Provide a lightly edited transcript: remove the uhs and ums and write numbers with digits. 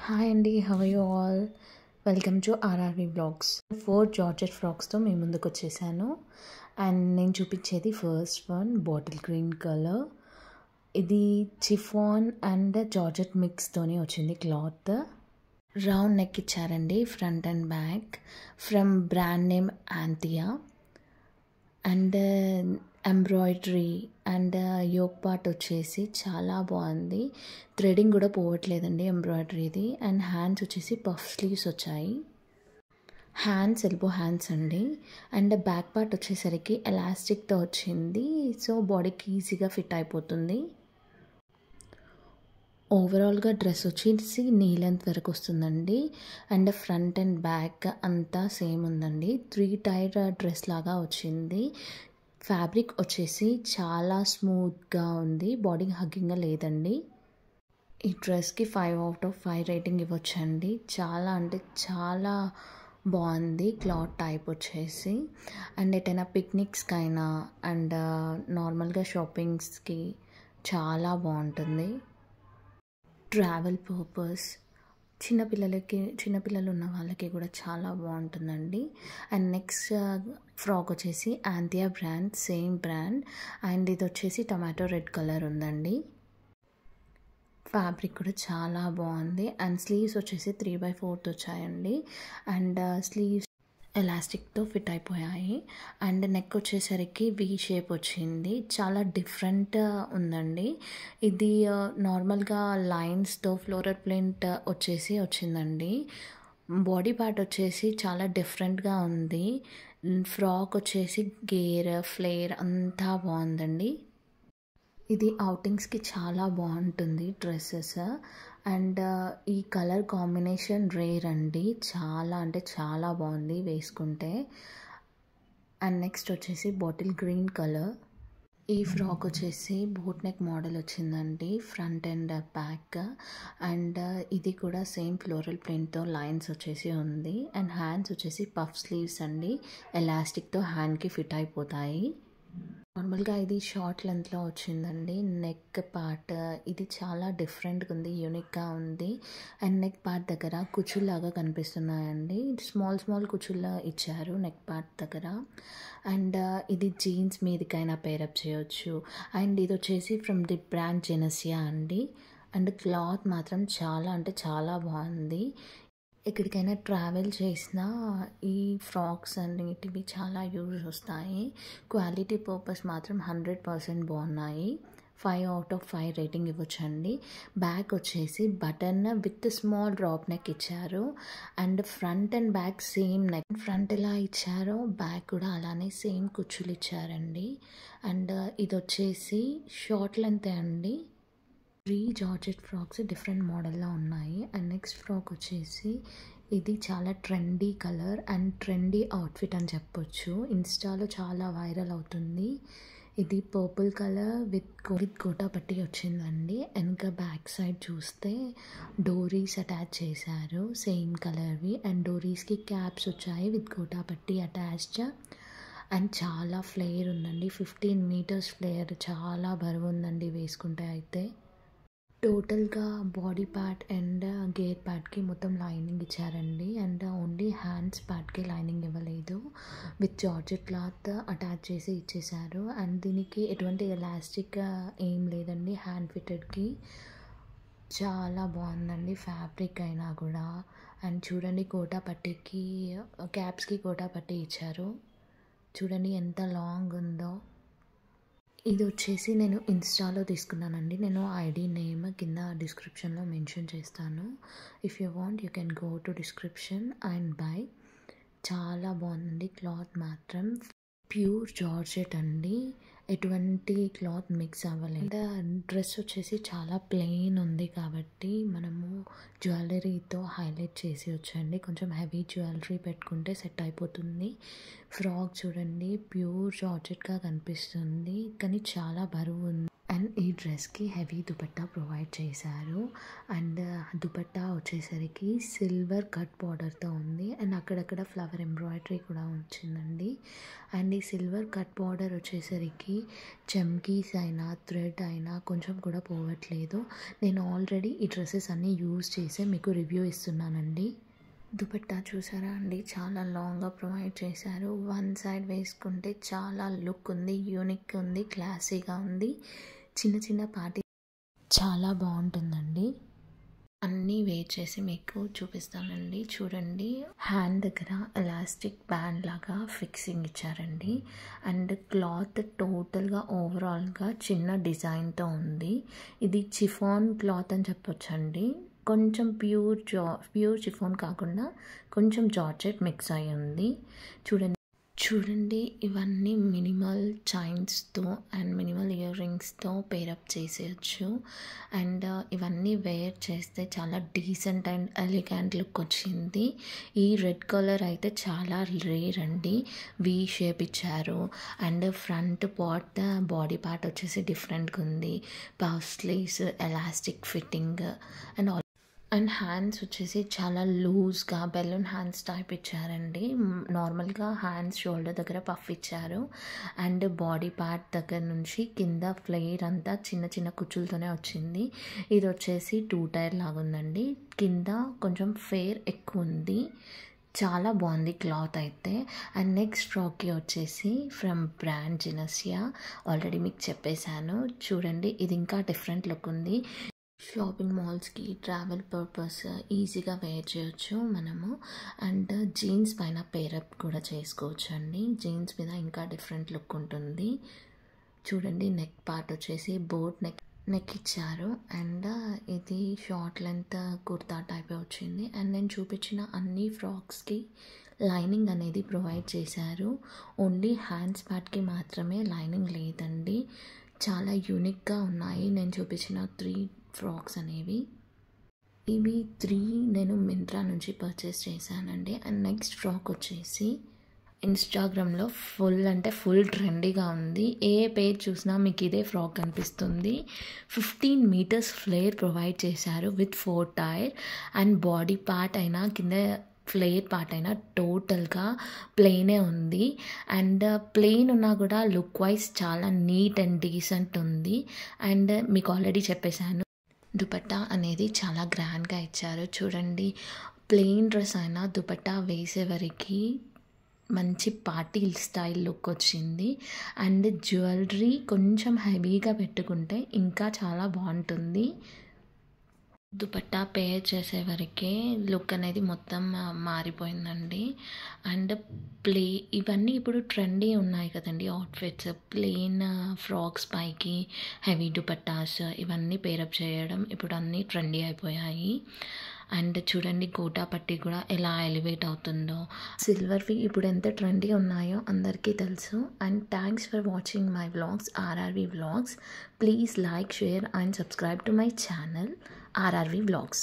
Hi అండి, how are you all? Welcome to RRV blogs. 4 georgette ఫ్రాక్స్తో మీ ముందుకు వచ్చేసాను. అండ్ నేను చూపించేది first one bottle green colour. ఇది చిఫాన్ అండ్ జార్జెట్ మిక్స్తోనే వచ్చింది క్లాత్. రౌండ్ నెక్ ఇచ్చారండి, front and back, from brand name యాంతియా. And embroidery and yoke part వచ్చేసి చాలా బాగుంది. థ్రెడింగ్ కూడా పోవట్లేదండి ఎంబ్రాయిడరీది. అండ్ హ్యాండ్స్ వచ్చేసి పఫ్ స్లీవ్స్ వచ్చాయి. హ్యాండ్స్ ఎల్బో హ్యాండ్స్ అండి. అండ్ బ్యాక్ పార్ట్ వచ్చేసరికి ఎలాస్టిక్తో వచ్చింది, సో బాడీకి ఈజీగా ఫిట్ అయిపోతుంది. ఓవరాల్గా డ్రెస్ వచ్చేసి నీ లెంత్ వరకు వస్తుందండి. అండ్ ఫ్రంట్ అండ్ బ్యాక్ అంతా సేమ్ ఉందండి. 3 టైర్ డ్రెస్ లాగా వచ్చింది. ఫ్యాబ్రిక్ వచ్చేసి చాలా స్మూత్గా ఉంది, బాడీ హగ్గింగ్గా లేదండి. ఈ డ్రెస్కి 5/5 రేటింగ్ ఇవ్వచ్చండి. చాలా అంటే చాలా బాగుంది క్లాత్ టైప్ వచ్చేసి. అండ్ ఎటైనా పిక్నిక్స్కి అయినా అండ్ నార్మల్గా షాపింగ్స్కి చాలా బాగుంటుంది. ట్రావెల్ పర్పస్ చిన్నపిల్లలు ఉన్న వాళ్ళకి కూడా చాలా బాగుంటుందండి. అండ్ నెక్స్ట్ ఫ్రాక్ వచ్చేసి యాంతియా బ్రాండ్, సేమ్ బ్రాండ్. అండ్ ఇది వచ్చేసి టమాటో రెడ్ కలర్ ఉందండి. ఫ్యాబ్రిక్ కూడా చాలా బాగుంది. అండ్ స్లీవ్స్ వచ్చేసి 3/4 వచ్చాయండి. అండ్ స్లీవ్స్ ఎలాస్టిక్తో ఫిట్ అయిపోయాయి. అండ్ నెక్ వచ్చేసరికి వీ షేప్ వచ్చింది, చాలా డిఫరెంట్ ఉందండి. ఇది నార్మల్గా లైన్స్తో ఫ్లోరల్ ప్రింట్ వచ్చిందండి. బాడీ పార్ట్ వచ్చేసి చాలా డిఫరెంట్గా ఉంది. ఫ్రాక్ వచ్చేసి గేర్ ఫ్లేర్ అంతా బాగుందండి. ఇది అవుటింగ్స్కి చాలా బాగుంటుంది డ్రెస్సెస్. అండ్ ఈ కలర్ కాంబినేషన్ రేర్ అండి, చాలా అంటే చాలా బాగుంది వేసుకుంటే. అండ్ నెక్స్ట్ వచ్చేసి బాటిల్ గ్రీన్ కలర్. ఈ ఫ్రాక్ వచ్చేసి బోట్ నెక్ మోడల్ వచ్చిందండి, ఫ్రంట్ అండ్ బ్యాక్. అండ్ ఇది కూడా సేమ్ ఫ్లోరల్ ప్రింట్తో లైన్స్ వచ్చేసి ఉంది. అండ్ హ్యాండ్స్ వచ్చేసి పఫ్ స్లీవ్స్ అండి, ఎలాస్టిక్తో హ్యాండ్కి ఫిట్ అయిపోతాయి. నార్మల్గా ఇది షార్ట్ లెంత్లో వచ్చిందండి. నెక్ పార్ట్ ఇది చాలా డిఫరెంట్గా ఉంది, యూనిక్గా ఉంది. అండ్ నెక్ పార్ట్ దగ్గర కుచ్చుల్లాగా కనిపిస్తున్నాయండి. స్మాల్ కుచ్చుల్లా ఇచ్చారు నెక్ పార్ట్ దగ్గర. అండ్ ఇది జీన్స్ మీదకైనా పేరప్ చేయొచ్చు. అండ్ ఇది వచ్చేసి ఫ్రమ్ ది బ్రాండ్ జెనసియా అండి. అండ్ క్లాత్ మాత్రం చాలా అంటే చాలా బాగుంది. ఎక్కడికైనా ట్రావెల్ చేసినా ఈ ఫ్రాక్స్ అన్నిటివి చాలా యూజ్ వస్తాయి. క్వాలిటీ పర్పస్ మాత్రం 100% బాగున్నాయి. 5/5 రేటింగ్ ఇవ్వచ్చండి. బ్యాక్ వచ్చేసి button with small drop neck ఇచ్చారు. And front and back same neck, front ఎలా ఇచ్చారో బ్యాక్ కూడా అలానే సేమ్ కుచ్చులు ఇచ్చారండి. అండ్ ఇది వచ్చేసి షార్ట్ లెంత్ అండి. 3 జార్జెట్ ఫ్రాక్స్ డిఫరెంట్ మోడల్లో ఉన్నాయి. అండ్ నెక్స్ట్ ఫ్రాక్ వచ్చేసి ఇది చాలా trendy colour and trendy outfit అని చెప్పొచ్చు. ఇన్స్టాలో చాలా వైరల్ అవుతుంది. ఇది పర్పుల్ కలర్ విత్ గోటా పట్టి వచ్చిందండి. వెనక బ్యాక్ సైడ్ చూస్తే డోరీస్ అటాచ్ చేశారు సేమ్ కలర్వి. అండ్ డోరీస్కి క్యాప్స్ వచ్చాయి విత్ గోటా పట్టి అటాచ్డ్. అండ్ చాలా ఫ్లేర్ ఉందండి, 15 మీటర్స్ ఫ్లేర్, చాలా బరువు ఉందండి వేసుకుంటే అయితే. టోటల్గా బాడీ పార్ట్ అండ్ గేర్ పార్ట్కి మొత్తం లైనింగ్ ఇచ్చారండి. అండ్ ఓన్లీ హ్యాండ్స్ పార్ట్కి లైనింగ్ ఇవ్వలేదు, విత్ జార్జెట్ క్లాత్ అటాచ్ చేసి ఇచ్చేసారు. అండ్ దీనికి ఎటువంటి ఎలాస్టిక్ ఏం లేదండి హ్యాండ్ ఫిట్టెడ్కి. చాలా బాగుందండి ఫ్యాబ్రిక్ అయినా కూడా. అండ్ చూడండి కోటా పట్టీకి, క్యాప్స్కి కోటా పట్టీ ఇచ్చారు. చూడండి ఎంత లాంగ్ ఉందో. ఇది వచ్చేసి నేను ఇన్స్టాలో తీసుకున్నానండి. నేను ఐడి నేమ్ కింద డిస్క్రిప్షన్లో మెన్షన్ చేస్తాను. If you want you can go to description and by. చాలా బాగుందండి క్లాత్ మాత్రం. ప్యూర్ జార్జెట్ అండి, ఎటువంటి క్లాత్ మిక్స్ అవ్వలేదు. డ్రెస్ వచ్చేసి చాలా ప్లెయిన్ ఉంది కాబట్టి మనము జ్యువెలరీతో హైలైట్ చేసి వచ్చండి. కొంచెం హెవీ జ్యువెలరీ పెట్టుకుంటే సెట్ అయిపోతుంది. ఫ్రాక్ చూడండి ప్యూర్ జార్జెట్గా కనిపిస్తుంది, కానీ చాలా బరువు ఉంది. అండ్ ఈ డ్రెస్కి హెవీ దుపట్టా ప్రొవైడ్ చేశారు. అండ్ దుపట్టా వచ్చేసరికి సిల్వర్ కట్ బార్డర్తో ఉంది. అండ్ అక్కడక్కడ ఫ్లవర్ ఎంబ్రాయిడరీ కూడా వచ్చిందండి. అండ్ ఈ సిల్వర్ కట్ బార్డర్ వచ్చేసరికి చమ్కీస్ అయినా థ్రెడ్ అయినా కొంచెం కూడా పోవట్లేదు. నేను ఆల్రెడీ ఈ డ్రెస్సెస్ అన్నీ యూజ్ చేసి మీకు రివ్యూ ఇస్తున్నానండి. దుపట్టా చూసారా అండి, చాలా లాంగ్గా ప్రొవైడ్ చేశారు. వన్ సైడ్ వేసుకుంటే చాలా లుక్ ఉంది, యూనిక్ ఉంది, క్లాసీగా ఉంది. చిన్న చిన్న పార్టీ చాలా బాగుంటుందండి. అన్నీ వేర్ చేసి మీకు చూపిస్తానండి. చూడండి, హ్యాండ్ దగ్గర ఎలాస్టిక్ బ్యాండ్ లాగా ఫిక్సింగ్ ఇచ్చారండి. అండ్ క్లాత్ టోటల్గా ఓవరాల్గా చిన్న డిజైన్తో ఉంది. ఇది చిఫాన్ క్లాత్ అని చెప్పొచ్చండి. కొంచెం ప్యూర్ చిఫాన్ కాకుండా కొంచెం జార్జెట్ మిక్స్ అయి ఉంది. చూడండి ఇవన్నీ మినిమల్ చైన్స్తో అండ్ మినిమల్ ఇయర్ రింగ్స్తో పేరప్ చేసేయచ్చు. అండ్ ఇవన్నీ వేర్ చేస్తే చాలా డీసెంట్ అండ్ ఎలిగెంట్ లుక్ వచ్చింది. ఈ రెడ్ కలర్ అయితే చాలా రేర్ అండి. వి షేప్ ఇచ్చారు. అండ్ ఫ్రంట్ బాడీ పార్ట్ వచ్చేసి డిఫరెంట్గా ఉంది. Puff sleeves, elastic fitting and hands వచ్చేసి చాలా లూజ్గా బెలూన్ హ్యాండ్స్ టైప్ ఇచ్చారండి. నార్మల్గా హ్యాండ్స్ షోల్డర్ దగ్గర పఫ్ ఇచ్చారు. అండ్ బాడీ పార్ట్ దగ్గర నుంచి కింద ఫ్లేర్ అంతా చిన్న చిన్న కుచ్చులతోనే వచ్చింది. ఇది వచ్చేసి 2 టైర్ లాగా ఉందండి. కింద కొంచెం ఫేర్ ఎక్కువ ఉంది. చాలా బాగుంది క్లాత్ అయితే. అండ్ నెక్స్ట్ ఫ్రాక్కి వచ్చేసి ఫ్రమ్ బ్రాండ్ జినసియా, ఆల్రెడీ మీకు చెప్పేశాను. చూడండి, ఇది ఇంకా డిఫరెంట్ లుక్ ఉంది. షాపింగ్ మాల్స్కి ట్రావెల్ పర్పస్ ఈజీగా వేర్ చేయొచ్చు మనము. అండ్ జీన్స్ పైన పేరప్ కూడా చేసుకోవచ్చు అండి. జీన్స్ మీద ఇంకా డిఫరెంట్ లుక్ ఉంటుంది. చూడండి, నెక్ పార్ట్ వచ్చేసి బోట్ నెక్ ఇచ్చారు. అండ్ ఇది షార్ట్ లెంత్ కుర్తా టైప్ వచ్చింది. అండ్ నేను చూపించిన అన్ని ఫ్రాక్స్కి లైనింగ్ అనేది ప్రొవైడ్ చేశారు. ఓన్లీ హ్యాండ్స్ పార్ట్కి మాత్రమే లైనింగ్ లేదండి. చాలా యూనిక్గా ఉన్నాయి నేను చూపించిన 3 ఫ్రాక్స్ అనేవి. ఇవి 3 నేను మింత్రా నుంచి పర్చేస్ చేశానండి. అండ్ నెక్స్ట్ ఫ్రాక్ వచ్చేసి ఇన్స్టాగ్రామ్లో ఫుల్ ట్రెండీగా ఉంది. ఏ పేజ్ చూసినా మీకు ఇదే ఫ్రాక్ కనిపిస్తుంది. 15 మీటర్స్ ఫ్లేర్ ప్రొవైడ్ చేశారు with 4 tier. And body part అయినా కింద ఫ్లేర్ పార్ట్ అయినా టోటల్గా ప్లెయినే ఉంది. అండ్ ప్లెయిన్ ఉన్నా కూడా లుక్ వైజ్ చాలా నీట్ అండ్ డీసెంట్ ఉంది. అండ్ మీకు ఆల్రెడీ చెప్పేశాను, దుపట్టా అనేది చాలా గ్రాండ్గా ఇచ్చారు. చూడండి, ప్లెయిన్ డ్రెస్ అయినా దుపట్టా వేసేవరికి మంచి పార్టీ స్టైల్ లుక్ వచ్చింది. అండ్ జ్యువెలరీ కొంచెం హెవీగా పెట్టుకుంటే ఇంకా చాలా బాగుంటుంది. దుపట్టా పేర్ చేసేవరకే లుక్ అనేది మొత్తం మారిపోయిందండి. అండ్ ఇవన్నీ ఇప్పుడు ట్రెండీ ఉన్నాయి కదండి అవుట్ఫిట్స్. ప్లెయిన్ ఫ్రాక్స్ పైకి హెవీ దుపట్టాస్ ఇవన్నీ పేరప్ చేయడం ఇప్పుడు అన్నీ ట్రెండీ అయిపోయాయి. అండ్ చూడండి, గోటా పట్టి కూడా ఎలా ఎలివేట్ అవుతుందో. సిల్వర్వి ఇప్పుడు ఎంత ట్రెండీ ఉన్నాయో అందరికీ తెలుసు. And thanks for watching my vlogs, RRV vlogs. Please like, share and subscribe to my channel RRV vlogs.